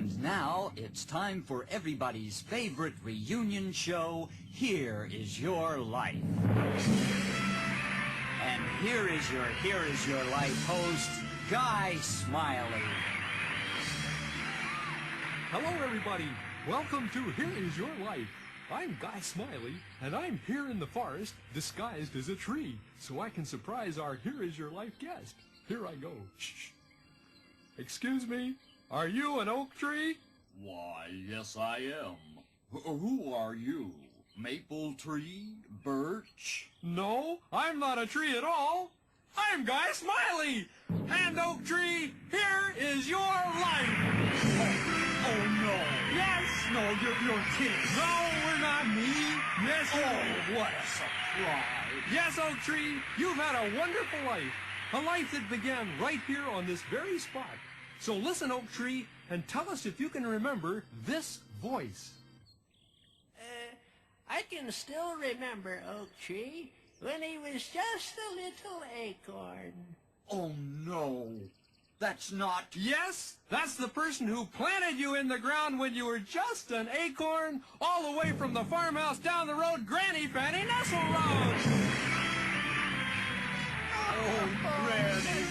And now it's time for everybody's favorite reunion show, Here Is Your Life. And here is your Life host, Guy Smiley. Hello, everybody. Welcome to Here Is Your Life. I'm Guy Smiley, and I'm here in the forest, disguised as a tree, so I can surprise our Here Is Your Life guest. Here I go. Shh. Excuse me, are you an oak tree? Why, yes I am. Who are you? Maple tree? Birch? No, I'm not a tree at all. I'm Guy Smiley, and oak tree, here is your life. Oh no. Yes. No, you're kidding. No, we're not. Me? Yes. Oh, what a surprise. Yes, oak tree, you've had a wonderful life. A life that began right here on this very spot. So listen, oak tree, and tell us if you can remember this voice. I can still remember Oak Tree when he was just a little acorn. Oh no. That's not... Yes, that's the person who planted you in the ground when you were just an acorn, all the way from the farmhouse down the road, Granny Fanny Nestle Road. Oh, Granny,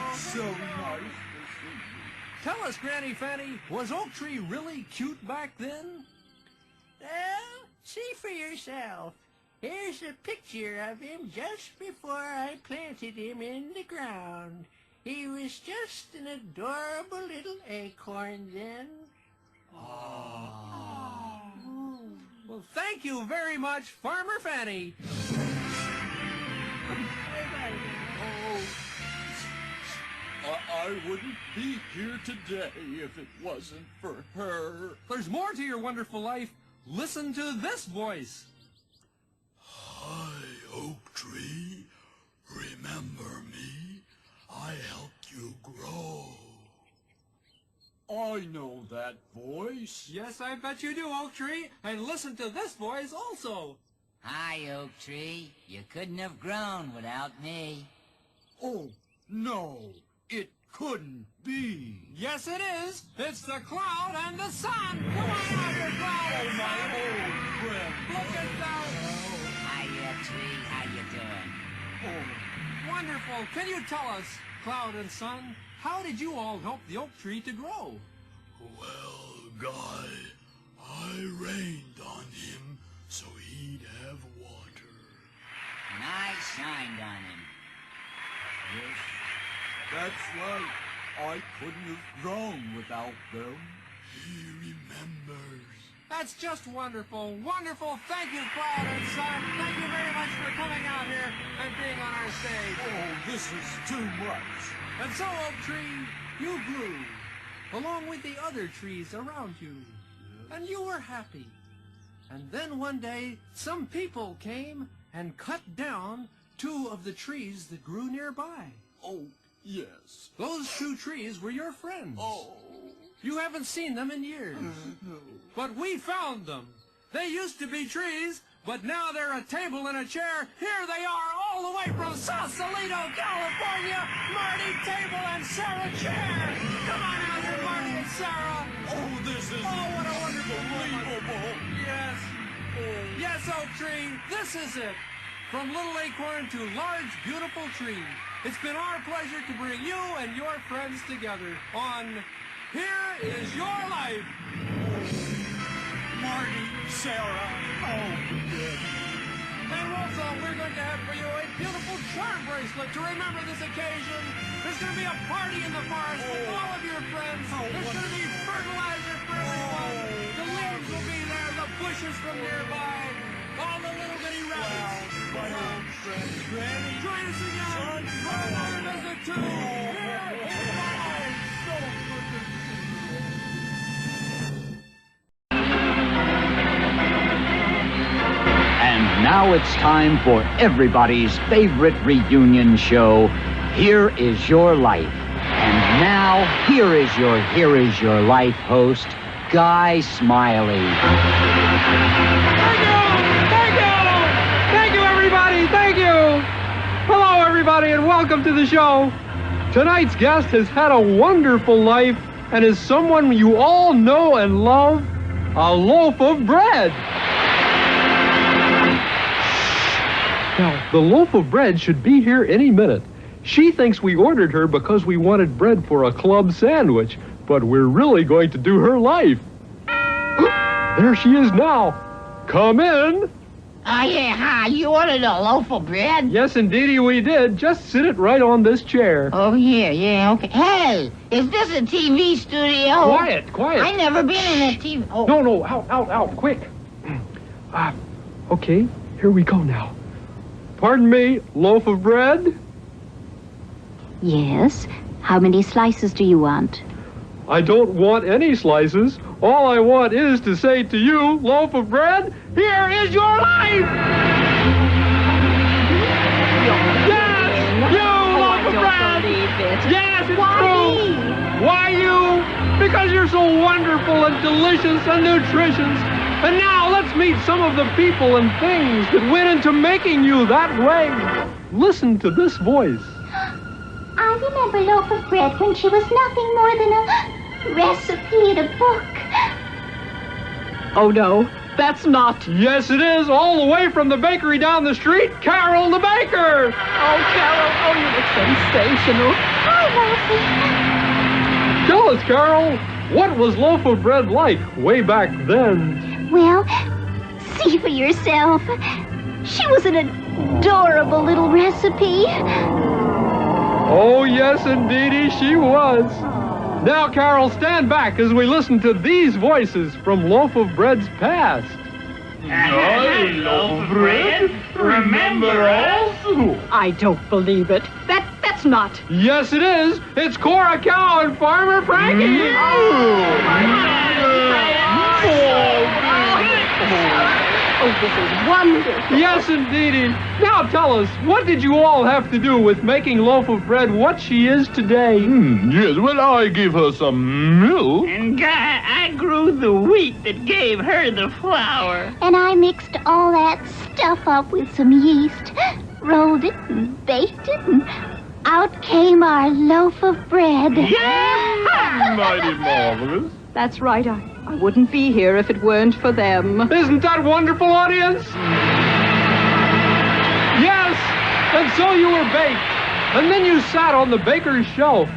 it's so nice to see you. Tell us, Granny Fanny, was Oak Tree really cute back then? Well, see for yourself. Here's a picture of him just before I planted him in the ground. He was just an adorable little acorn then. Well, thank you very much, Farmer Fanny. I wouldn't be here today if it wasn't for her. There's more to your wonderful life. Listen to this voice. Hi, Oak Tree. Remember me? I helped you grow. I know that voice. Yes, I bet you do, Oak Tree. And listen to this voice also. Hi, Oak Tree. You couldn't have grown without me. Oh, no. It couldn't be. Yes, it is. It's the cloud and the sun. Come on out here, cloud and My sun. old friend. Look at that. Hiya, Tree. How you doing? Oh, Wonderful. Can you tell us, cloud and sun, how did you all help the oak tree to grow? Well, Guy, I rained on him so he'd have water. And I shined on him. yes. That's right. I couldn't have grown without them. He remembers. That's just wonderful. Wonderful. Thank you, cloud and sun. Thank you very much for coming out here and being on our stage. Oh, this is too much. And so, Oak Tree, you grew, along with the other trees around you, and you were happy. And then one day, some people came and cut down 2 of the trees that grew nearby. Oh, yes. Those 2 trees were your friends. Oh, You haven't seen them in years, no. but we found them. They used to be trees, but now they're a table and a chair. Here they are, all the way from Sausalito, California. Marty, table, and Sarah, chair. Come on out here, Marty and Sarah. Oh, this is Oh, what a wonderful moment. unbelievable. Yes. Yes, Oak Tree, this is it. From little acorn to large, beautiful tree. It's been our pleasure to bring you and your friends together on Here Is Your Life. Marty, Sarah, oh, good. And also, we're going to have for you a beautiful charm bracelet to remember this occasion. There's going to be a party in the forest with all of your friends. There's going to be fertilizer for everyone. The leaves will be there, the bushes from nearby, all the little bitty rabbits. My old friend, Granny. Join us again for another visit to Here Is Your Life. So good to see you. And now it's time for everybody's favorite reunion show, Here Is Your Life. And now, Here Is Your Life host, Guy Smiley. Thank you, everybody. Thank you. Hello, everybody, and welcome to the show. Tonight's guest has had a wonderful life and is someone you all know and love, a loaf of bread. Now, the loaf of bread should be here any minute. She thinks we ordered her because we wanted bread for a club sandwich, but we're really going to do her life. There she is now. Come in. Oh, yeah, hi. You ordered a loaf of bread? Yes, indeedy, we did. Just sit it right on this chair. Oh, yeah, okay. Hey, is this a TV studio? Quiet. I never been in a TV... Oh. No, out, quick. Okay, here we go now. Pardon me, loaf of bread? Yes. How many slices do you want? I don't want any slices. All I want is to say to you, loaf of bread, here is your life! Yes! You, loaf of bread! Yes, it's true! Why you? Because you're so wonderful and delicious and nutritious. And now let's meet some of the people and things that went into making you that way. Listen to this voice. I remember loaf of bread when she was nothing more than a recipe in a book. Oh, no, that's not. Yes, it is. All the way from the bakery down the street, Carol the baker. Oh, Carol, you look sensational. Hi, Loafy. Tell us, Carol, what was loaf of bread like way back then? Well, see for yourself. She was an adorable little recipe. Oh, yes, indeedy, she was. Now, Carol, stand back as we listen to these voices from Loaf of Bread's past. Loaf of bread? Remember us? I don't believe it. That's not. Yes, it is. It's Cora Cow and Farmer Frankie. Oh, this is wonderful. Yes, indeedy. Now tell us, what did you all have to do with making Loaf of Bread what she is today? Yes, well, I gave her some milk. And I grew the wheat that gave her the flour. And I mixed all that stuff up with some yeast, rolled it and baked it, and out came our loaf of bread. Mighty marvelous. That's right. I wouldn't be here if it weren't for them. Isn't that wonderful, audience? Yes! And so you were baked. And then you sat on the baker's shelf.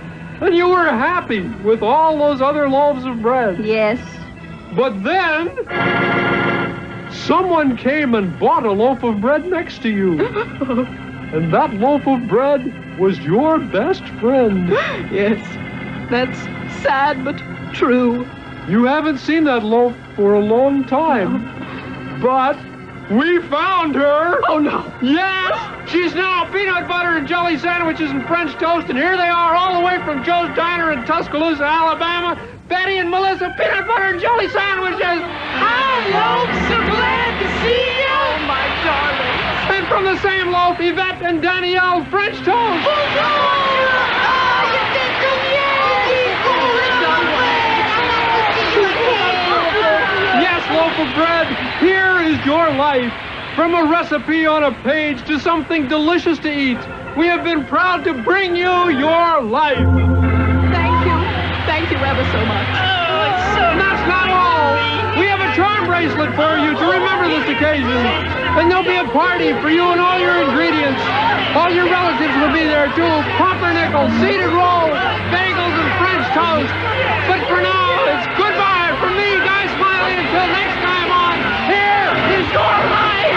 And you were happy with all those other loaves of bread. Yes. But then, someone came and bought a loaf of bread next to you. And that loaf of bread was your best friend. Yes. That's sad but true. You haven't seen that loaf for a long time. But we found her. Oh, no. Yes! She's now peanut butter and jelly sandwiches and French toast, and here they are all the way from Joe's Diner in Tuscaloosa, Alabama. Betty and Melissa, peanut butter and jelly sandwiches. Hi, Loaf. So glad to see you. Oh, my darling. And from the same loaf, Yvette and Danielle, French toast. Yes, loaf of bread, here is your life. From a recipe on a page to something delicious to eat, we have been proud to bring you your life. Thank you ever so much. And that's not all. We have a charm bracelet for you to remember this occasion. And there'll be a party for you and all your ingredients. All your relatives will be there too. Pumpernickel, seeded roll, bagels, and French toast. But for now, it's goodbye from me, Guy Smiley, until next time on Here Is Your Life!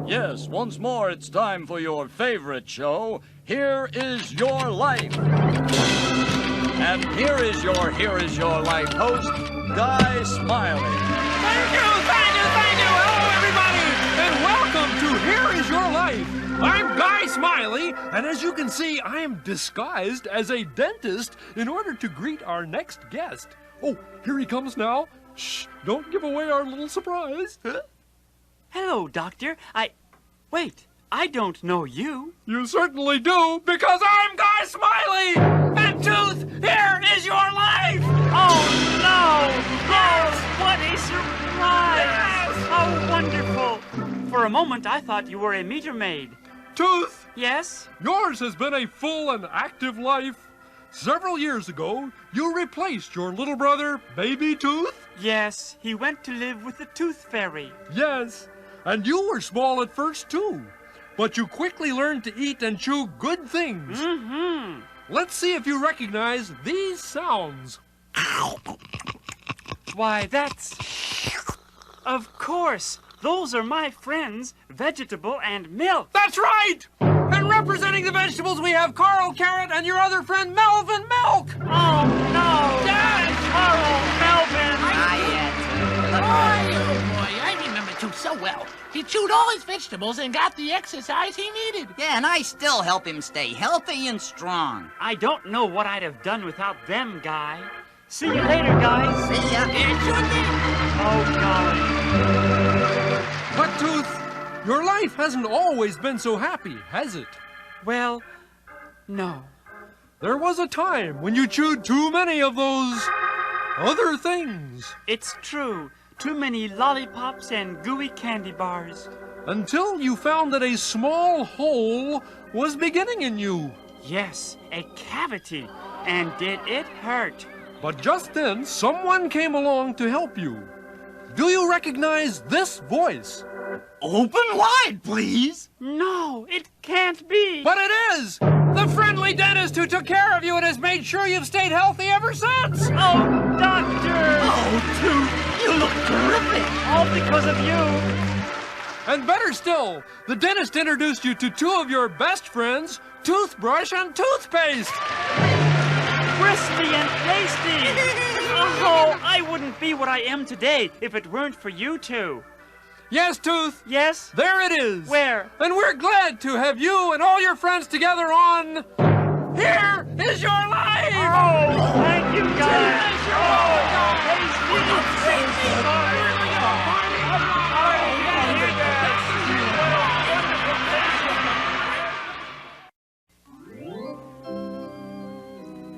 Yes, once more it's time for your favorite show, Here Is Your Life. And here is your Life host, Guy Smiley. Thank you. Hello, everybody, and welcome to Here Is Your Life. I'm Guy Smiley, and as you can see, I am disguised as a dentist in order to greet our next guest. Oh, here he comes now. Shh, don't give away our little surprise. Hello, Doctor. Wait, I don't know you. You certainly do, because I'm Guy Smiley! And Tooth, here is your life! Oh, no! Yes! What a surprise! Yes! How wonderful! For a moment, I thought you were a meter maid. Tooth! Yes? Yours has been a full and active life. Several years ago, you replaced your little brother, Baby Tooth? Yes, he went to live with the Tooth Fairy. Yes, and you were small at first, too. But you quickly learned to eat and chew good things. Mm-hmm. Let's see if you recognize these sounds. Why, that's... Of course. Those are my friends, Vegetable and Milk. That's right! And representing the vegetables, we have Carl Carrot and your other friend, Melvin Milk. Oh, no. Dad! Carl, Melvin. Oh, boy, I remember Tooth so well. He chewed all his vegetables and got the exercise he needed. Yeah, and I still help him stay healthy and strong. I don't know what I'd have done without them, Guy. See you later, guys. See ya. And sure thing. Oh, golly. But, Tooth, your life hasn't always been so happy, has it? Well, no. There was a time when you chewed too many of those other things. It's true. Too many lollipops and gooey candy bars. Until you found that a small hole was beginning in you. Yes, a cavity. And did it hurt? But just then, someone came along to help you. Do you recognize this voice? Open wide, please. No, it can't be. But it is! The friendly dentist who took care of you and has made sure you've stayed healthy ever since! Oh, doctor! Oh, Tooth, you look terrific. All because of you. And better still, the dentist introduced you to two of your best friends, toothbrush and toothpaste. Crispy and tasty. Oh, I wouldn't be what I am today if it weren't for you two. Yes, Tooth. Yes? There it is. Where? And we're glad to have you and all your friends together on Here Is Your Life! Oh, thank you, guys.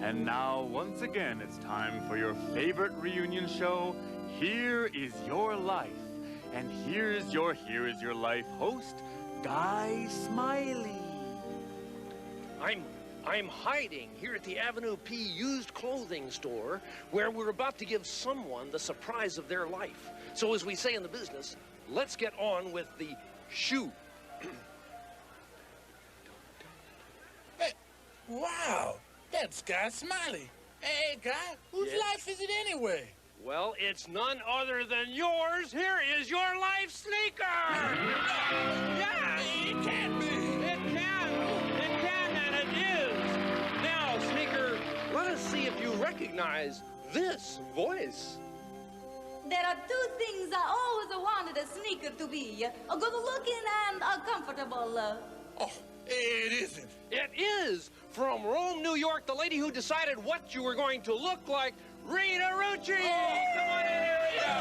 And now, once again, it's time for your favorite reunion show, Here Is Your Life. And Here Is Your Life host, Guy Smiley. I'm hiding here at the Avenue P used clothing store where we're about to give someone the surprise of their life. So as we say in the business, let's get on with the shoe. Hey, wow, that's Guy Smiley. Hey, Guy, whose life is it anyway? Well, it's none other than yours. Here is your life sneaker! Yeah! It can't be. It can, and it is. Now, Sneaker, let us see if you recognize this voice. There are two things I always wanted a sneaker to be. A good-looking and a comfortable. Oh, it isn't. It is! From Rome, New York, the lady who decided what you were going to look like, Rita Rucci! Come on in here, Rita!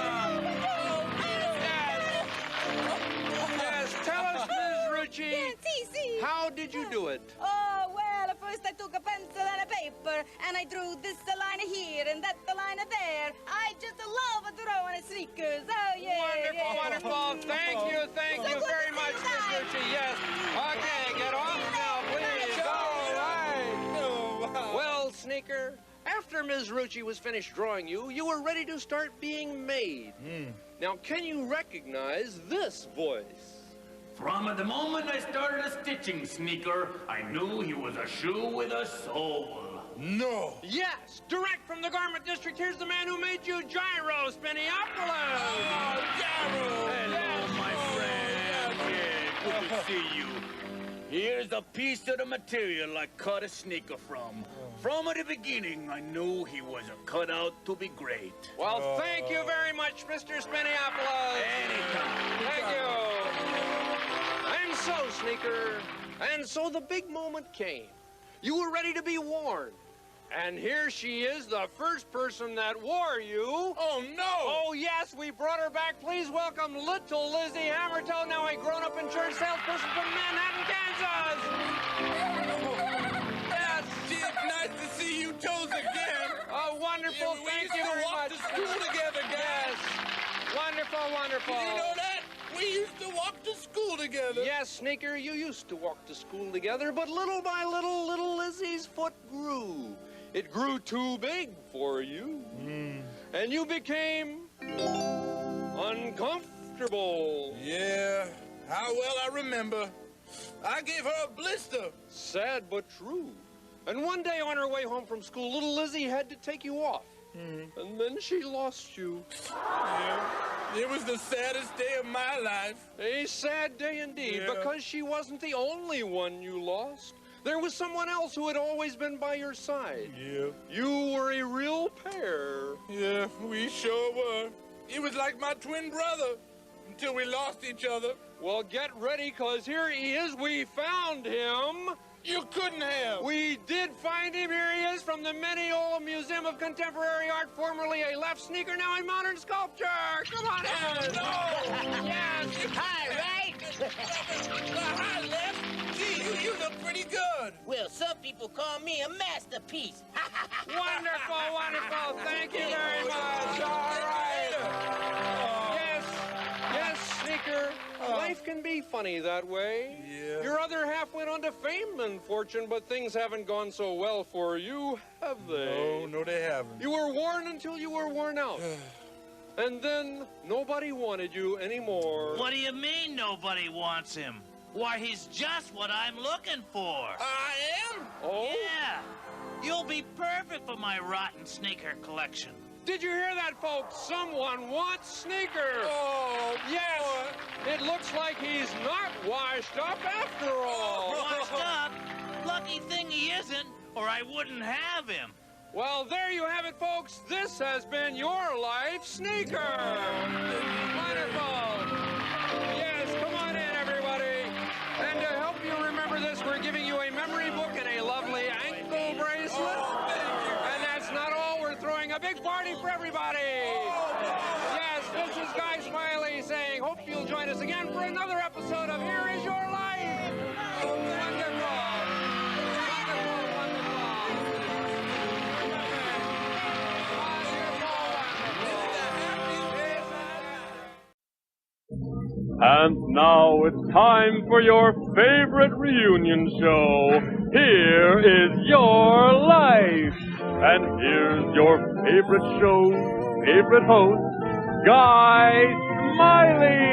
Yes, tell us, Ms. Rucci. Yes, see. How did you do it? Oh, well, first I took a pencil and a paper, and I drew this line here and that line there. I just love drawing sneakers. Oh, yeah. Wonderful. Thank you very much, Ms. Rucci. Yes. Okay, get off now, please. All right. Well, Sneaker, after Ms. Rucci was finished drawing you, you were ready to start being made. Now, can you recognize this voice? From the moment I started a stitching, Sneaker, I knew he was a shoe with a soul. No. Yes, direct from the garment district, here's the man who made you Gyro, Spiniopolis. Oh, Gyro. Hello, my friend. Yeah, good to see you. Here's the piece of the material I cut a sneaker from. From the beginning, I knew he was a cutout to be great. Well, thank you very much, Mr. Spiniopolis. Anytime. Thank you. And so, Sneaker, and so the big moment came. You were ready to be worn. And here she is, the first person that wore you. Oh, no. Oh, yes, we brought her back. Please welcome little Lizzie Hammertoe, now a grown-up insurance salesperson from Manhattan, Kansas. Yes. It's nice to see you toes again. Oh, wonderful. Yeah, Thank you very much. We used to walk to school together, guys. Yes. Wonderful, wonderful. Did you know that? We used to walk to school together. together. Yes, Sneaker, you used to walk to school together, but little by little, little Lizzie's foot grew. It grew too big for you. And you became uncomfortable. Yeah, how well I remember. I gave her a blister. Sad but true. And one day on her way home from school, little Lizzie had to take you off. And then she lost you. Yeah, it was the saddest day of my life. A sad day indeed, Yeah. because she wasn't the only one you lost. There was someone else who had always been by your side. Yeah. You were a real pair. Yeah, we sure were. He was like my twin brother until we lost each other. Well, get ready, because here he is. We found him. You couldn't have. We did find him. Here he is from the Mineola Museum of Contemporary Art, formerly a left sneaker, now a modern sculpture. Come on in. Yes. Hi, right? Hi, Left. Gee, you look pretty good. Well, some people call me a masterpiece. Wonderful, wonderful. Thank you very much. All right. Yes, Sneaker. Life can be funny that way. Yeah. Your other half went on to fame and fortune, but things haven't gone so well for you, have they? No, they haven't. You were worn until you were worn out. And then nobody wanted you anymore. What do you mean nobody wants him? Why, he's just what I'm looking for. I am? Oh? Yeah. You'll be perfect for my rotten sneaker collection. Did you hear that, folks? Someone wants Sneaker. Oh, yes. It looks like he's not washed up after all. Washed up? Lucky thing he isn't, or I wouldn't have him. Well, there you have it, folks. This has been your life, Sneaker. Wonderful. Yes, come on in, everybody. And to help you remember this, we're giving you a memory book and a lovely ankle bracelet. And that's not all. We're throwing a big party for everybody. Yes, this is Guy Smiley saying, hope you'll join us again for another episode of Here Is Your Life. Wonderful. And now it's time for your favorite reunion show. Here is your life. And here's your favorite show's favorite host, Guy Smiley.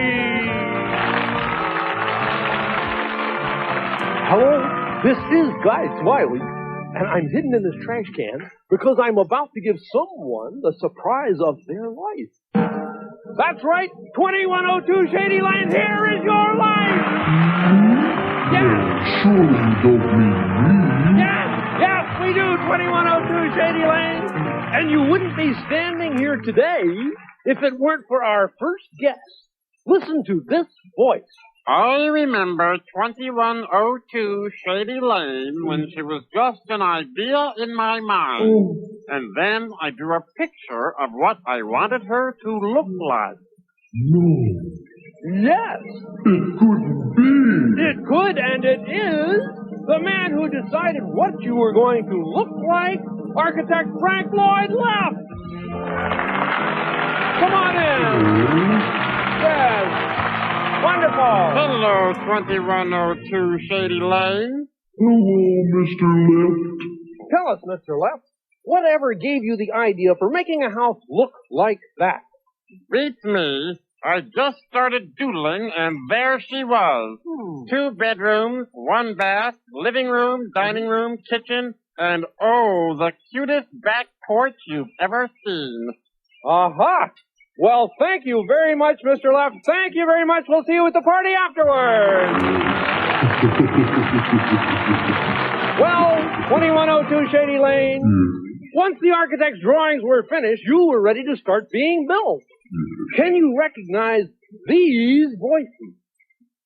Hello, this is Guy Smiley, and I'm hidden in this trash can because I'm about to give someone the surprise of their life. That's right, 2102 Shady Lane, here is your life! Yes! Surely you don't mean me. Yes, we do, 2102 Shady Lane! And you wouldn't be standing here today if it weren't for our first guest. Listen to this voice. I remember 2102 Shady Lane when she was just an idea in my mind. And then I drew a picture of what I wanted her to look like. No. Yes. It couldn't be. It could, and it is. The man who decided what you were going to look like, architect Frank Lloyd Loaf. Come on in. Yes. Wonderful. Hello, 2102 Shady Lane. Hello, Mr. Left. Tell us, Mr. Left, whatever gave you the idea for making a house look like that? Beats me. I just started doodling, and there she was. 2 bedrooms, 1 bath, living room, dining room, kitchen, and oh, the cutest back porch you've ever seen. Aha! Well, thank you very much, Mr. Left. Thank you very much. We'll see you at the party afterwards. Well, 2102 Shady Lane, once the architect's drawings were finished, you were ready to start being built. Can you recognize these voices?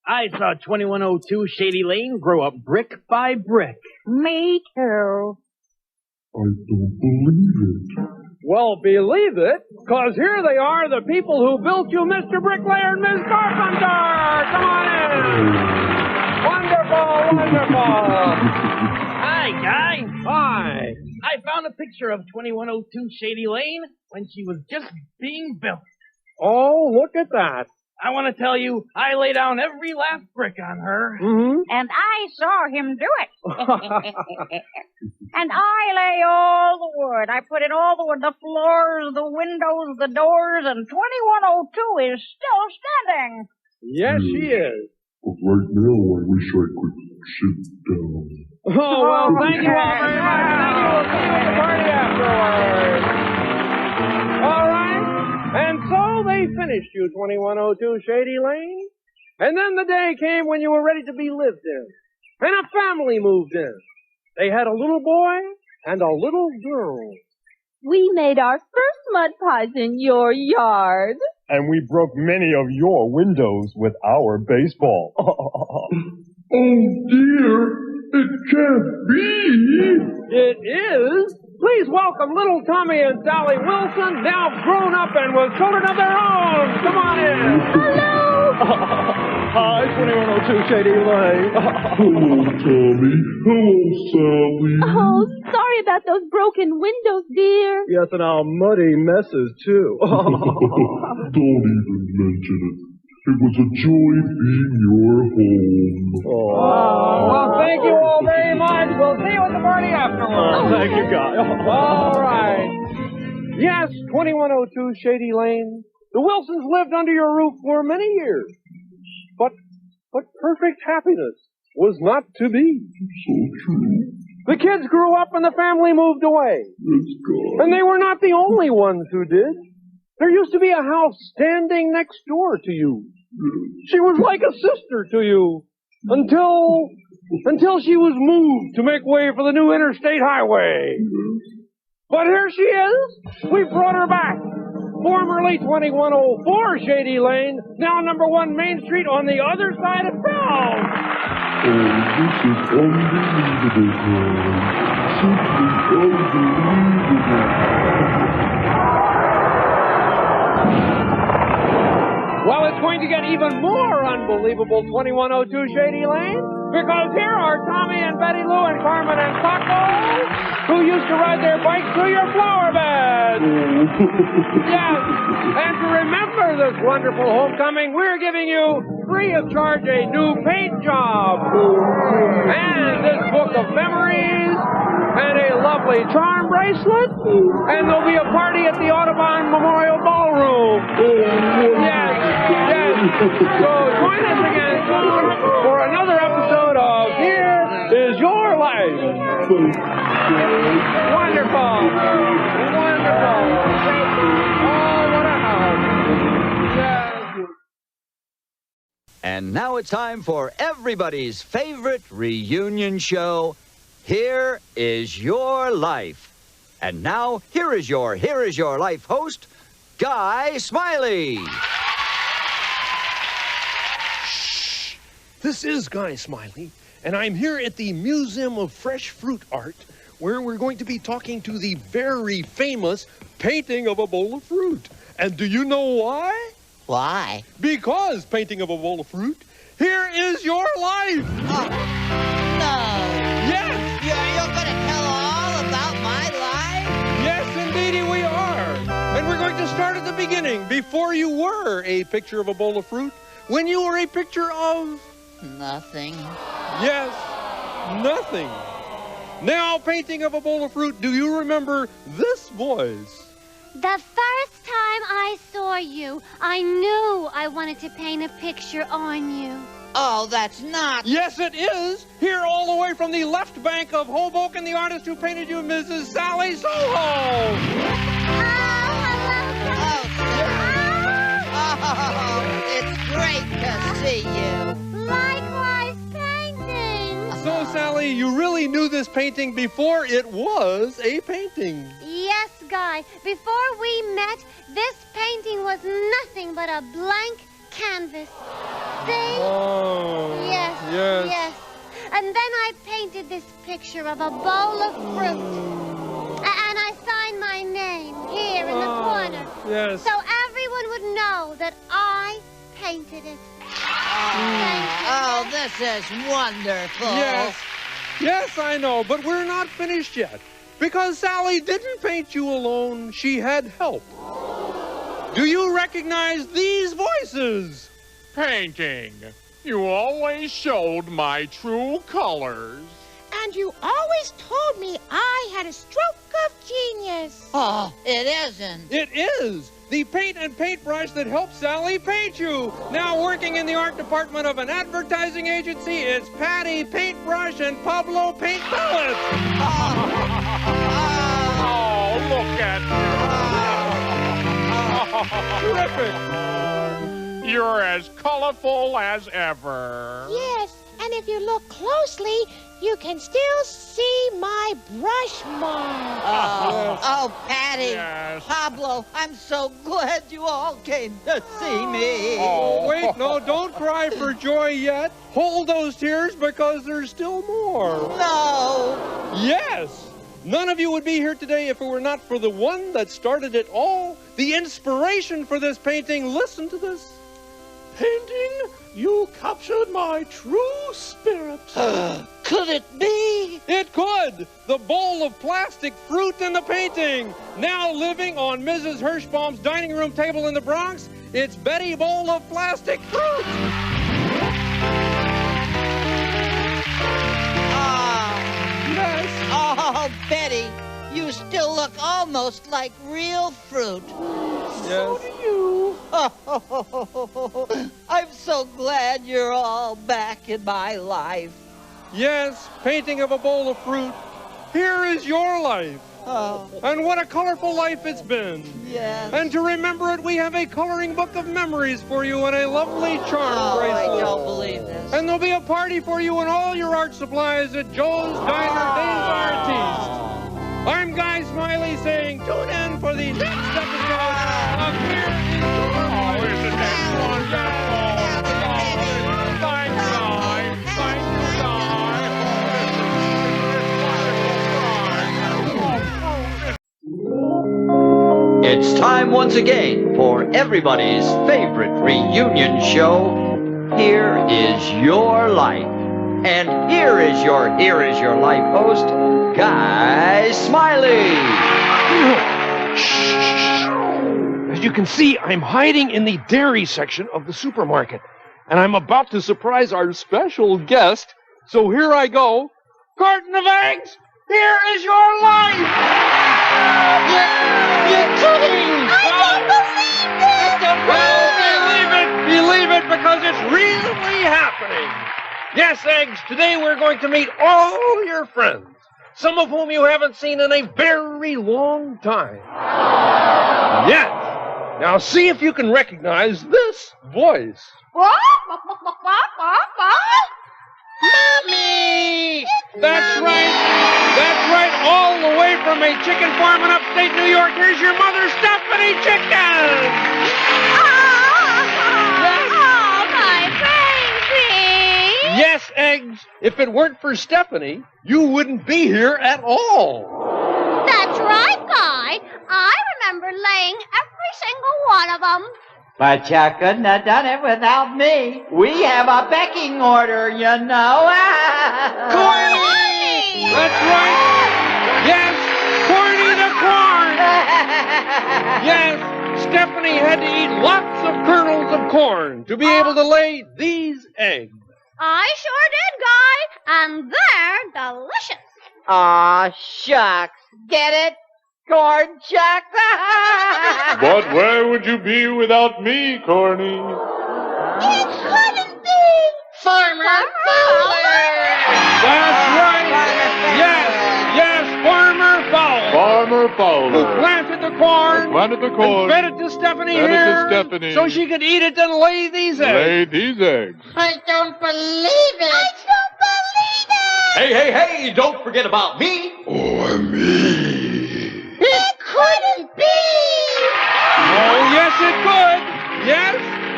I saw 2102 Shady Lane grow up brick by brick. Me too. I don't believe it. Well, believe it, because here they are, the people who built you, Mr. Bricklayer and Ms. Carpenter. Come on in. Wonderful, wonderful. Hi, Guy. Hi. I found a picture of 2102 Shady Lane when she was just being built. Oh, look at that. I want to tell you, I lay down every last brick on her. And I saw him do it. And I lay all the wood. I put in all the wood, the floors, the windows, the doors, and 2102 is still standing. Yes, she is. But right now, I wish I could sit down. Oh, well, thank you all very much. Thank you. We'll see you at the party afterwards. All right. And so they finished you, 2102 Shady Lane. And then the day came when you were ready to be lived in. And a family moved in. They had a little boy and a little girl. We made our first mud pies in your yard. And we broke many of your windows with our baseball. Oh dear, it can't be. It is. Please welcome little Tommy and Sally Wilson, now grown up and with children of their own. Come on in. Hello. Hi, 2102 Shady Lane. Hello, Tommy. Hello, Sally. Oh, sorry about those broken windows, dear. Yes, and our muddy messes, too. Don't even mention it. It was a joy being your home. Well, thank you all very much. We'll see you at the party afterwards. Thank you, guys. All right. Yes, 2102 Shady Lane. The Wilsons lived under your roof for many years. But perfect happiness was not to be. So true. The kids grew up and the family moved away. It's gone. And they were not the only ones who did. There used to be a house standing next door to you. She was like a sister to you until she was moved to make way for the new interstate highway. But here she is. We brought her back. Formerly 2104 Shady Lane, now number 1 Main Street on the other side of town. Oh, this is unbelievable, Tom. Simply unbelievable. Well, it's going to get even more unbelievable, 2102 Shady Lane, because here are Tommy and Betty Lou and Carmen and Paco, who used to ride their bikes through your flower bed. Yes, and to remember this wonderful homecoming, we're giving you, free of charge, a new paint job, and this book of memories, and a lovely charm bracelet, and there'll be a party at the Audubon Memorial Ballroom. Yes. So join us again soon for another episode of Here Is Your Life. Wonderful. Wonderful. Oh, what a house. Yes. And now it's time for everybody's favorite reunion show, Here Is Your Life. And now, here is your Life host, Guy Smiley. This is Guy Smiley, and I'm here at the Museum of Fresh Fruit Art, where we're going to be talking to the very famous painting of a bowl of fruit. And do you know why? Why? Because painting of a bowl of fruit, here is your life. Oh, no. Yes. You're going to tell all about my life? Yes, indeedy we are. And we're going to start at the beginning, before you were a picture of a bowl of fruit, when you were a picture of... Nothing. Yes, nothing. Now, painting of a bowl of fruit, do you remember this voice? The first time I saw you, I knew I wanted to paint a picture on you. Oh, that's not... Yes, it is. Here all the way from the left bank of Hoboken, the artist who painted you, Mrs. Sally Soho. Oh, it's great to see you. Likewise, painting. So, Sally, you really knew this painting before it was a painting. Yes, Guy. Before we met, this painting was nothing but a blank canvas. See? Oh. Yes. Yes. Yes. And then I painted this picture of a bowl of fruit. And I signed my name here in the corner. Yes. So everyone would know that I painted it. Oh, this is wonderful. Yes. Yes, I know, but we're not finished yet. Because Sally didn't paint you alone. She had help. Do you recognize these voices? Painting. You always showed my true colors. And you always told me I had a stroke of genius. Oh, it isn't. It is. The paint and paintbrush that helped Sally paint you. Now working in the art department of an advertising agency, it's Patty Paintbrush and Pablo Paint Palettes. Oh, look at you. Terrific. You're as colorful as ever. Yes, and if you look closely, you can still see my brush mark. Oh, Patty. Yes. Pablo, I'm so glad you all came to see me. Oh, wait, no, don't cry for joy yet. Hold those tears because there's still more. No. Yes. None of you would be here today if it were not for the one that started it all. The inspiration for this painting. Listen to this. Painting, you captured my true spirit. Could it be? It could. The bowl of plastic fruit in the painting. Now living on Mrs. Hirschbaum's dining room table in the Bronx, it's Betty Bowl of Plastic Fruit. Yes. Oh, Betty, you still look almost like real fruit. So do you. I'm so glad you're all back in my life. Yes, painting of a bowl of fruit. Here is your life. Oh. And what a colorful life it's been. Yes. And to remember it, we have a coloring book of memories for you and a lovely charm bracelet. I don't believe this. And there'll be a party for you and all your art supplies at Joe's Diner des Artistes. I'm Guy Smiley saying tune in for the next episode of Here Is Your Life. Oh, isn't that wonderful? Thanks, Guy. Thanks, Guy. It's time once again for everybody's favorite reunion show, Here Is Your Life. And here is your Life host, Guy Smiley. As you can see, I'm hiding in the dairy section of the supermarket. And I'm about to surprise our special guest. So here I go. Carton of eggs, here is your life! You're kidding! I don't believe it! Believe it because it's really happening. Yes, Eggs, today we're going to meet all your friends, some of whom you haven't seen in a very long time. Yes. Now see if you can recognize this voice. Mommy! That's right, all the way from a chicken farm in upstate New York, here's your mother, Stephanie Chicken! Yes, Eggs, if it weren't for Stephanie, you wouldn't be here at all. That's right, Guy. I remember laying every single one of them. But you couldn't have done it without me. We have a pecking order, you know. Corny! That's right. Yes, Corny the corn. Yes, Stephanie had to eat lots of kernels of corn to be able to lay these eggs. I sure did, Guy, and they're delicious. Aw, shucks. Get it? Corn shucks? But where would you be without me, Corny? It couldn't be. Farmer Fowler! That's right. Yes, Farmer Fowler. Farmer Fowler. Who planted the corn. And fed it to Stephanie here. So she could eat it and lay these eggs. Lay these eggs. I don't believe it. Hey, don't forget about me. Or me. It couldn't be. Oh, yes, it could. Yes,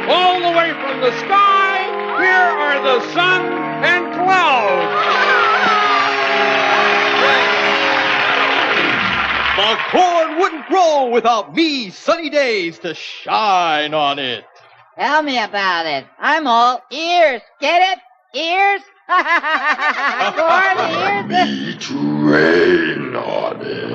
all the way from the sky, here are the sun and clouds. The corn wouldn't grow without me sunny days to shine on it. Tell me about it. I'm all ears. Get it? Ears? Corn ears? Me to rain on it.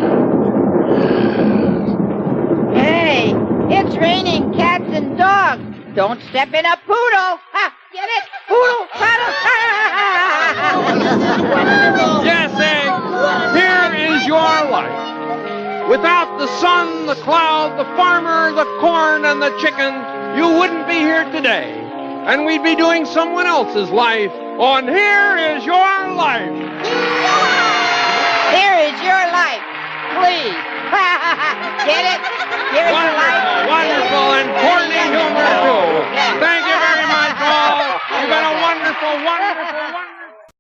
Hey, it's raining cats and dogs. Don't step in a poodle. Ha, get it? Poodle. Yes, Egg, here is your life. Without the sun, the cloud, the farmer, the corn, and the chicken, you wouldn't be here today. And we'd be doing someone else's life on Here Is Your Life. Here is your life. Please. Get it? Here is your life. Wonderful, and corny humor, too. Thank you very much, all. You've been a wonderful, wonderful, wonderful...